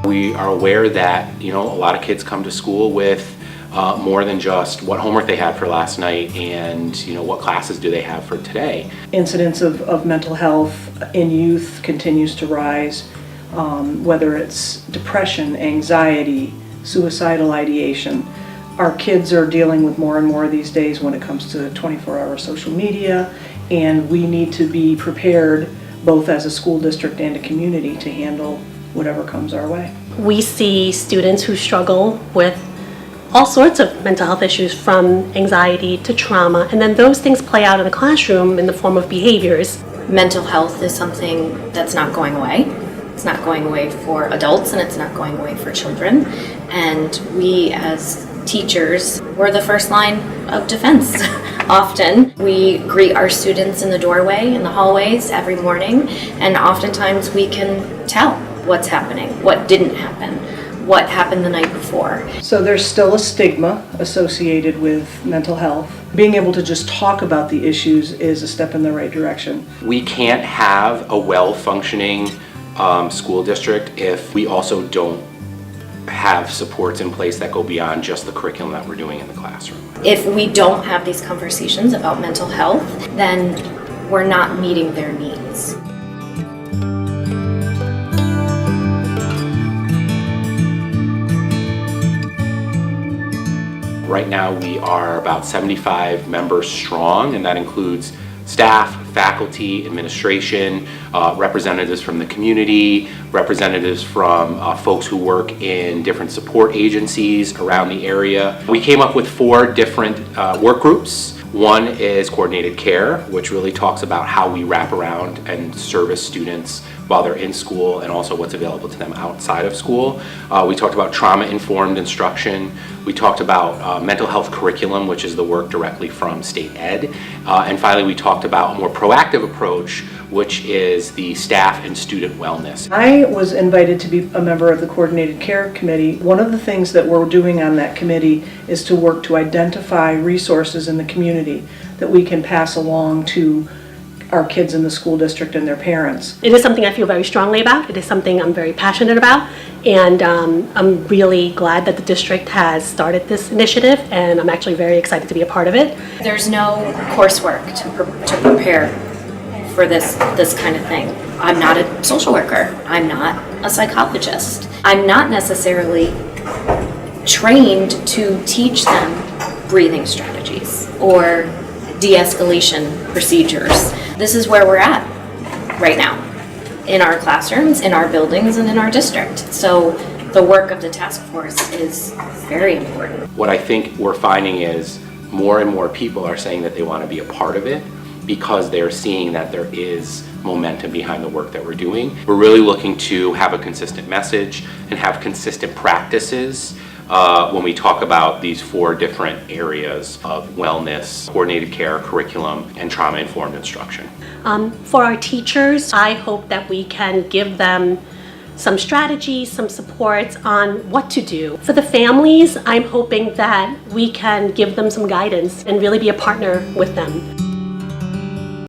We are aware that, a lot of kids come to school with more than just what homework they had for last night and, what classes do they have for today. Incidence of mental health in youth continues to rise, whether it's depression, anxiety, suicidal ideation. Our kids are dealing with more and more these days when it comes to 24-hour social media, and we need to be prepared both as a school district and a community to handle whatever comes our way. We see students who struggle with all sorts of mental health issues, from anxiety to trauma, and then those things play out in the classroom in the form of behaviors. Mental health is something that's not going away. It's not going away for adults, and it's not going away for children. And we as teachers, we're the first line of defense. Often we greet our students in the doorway, in the hallways every morning, and oftentimes we can tell what's happening, what didn't happen, what happened the night before. So there's still a stigma associated with mental health. Being able to just talk about the issues is a step in the right direction. We can't have a well-functioning school district if we also don't have supports in place that go beyond just the curriculum that we're doing in the classroom. If we don't have these conversations about mental health, then we're not meeting their needs. Right now we are about 75 members strong, and that includes staff, faculty, administration, representatives from the community, representatives from folks who work in different support agencies around the area. We came up with 4 different work groups. One is coordinated care, which really talks about how we wrap around and service students while they're in school and also what's available to them outside of school. We talked about trauma-informed instruction. We talked about mental health curriculum, which is the work directly from state ed. And finally, we talked about a more proactive approach, which is the staff and student wellness. I was invited to be a member of the Coordinated Care Committee. One of the things that we're doing on that committee is to work to identify resources in the community that we can pass along to our kids in the school district and their parents. It is something I feel very strongly about. It is something I'm very passionate about, and I'm really glad that the district has started this initiative, and I'm actually very excited to be a part of it. There's no coursework to prepare for this kind of thing. I'm not a social worker. I'm not a psychologist. I'm not necessarily trained to teach them breathing strategies or de-escalation procedures. This is where we're at right now, in our classrooms, in our buildings, and in our district. So the work of the task force is very important. What I think we're finding is more and more people are saying that they want to be a part of it because they're seeing that there is momentum behind the work that we're doing. We're really looking to have a consistent message and have consistent practices when we talk about these 4 different areas of wellness, coordinated care, curriculum, and trauma-informed instruction. For our teachers, I hope that we can give them some strategies, some supports on what to do. For the families, I'm hoping that we can give them some guidance and really be a partner with them.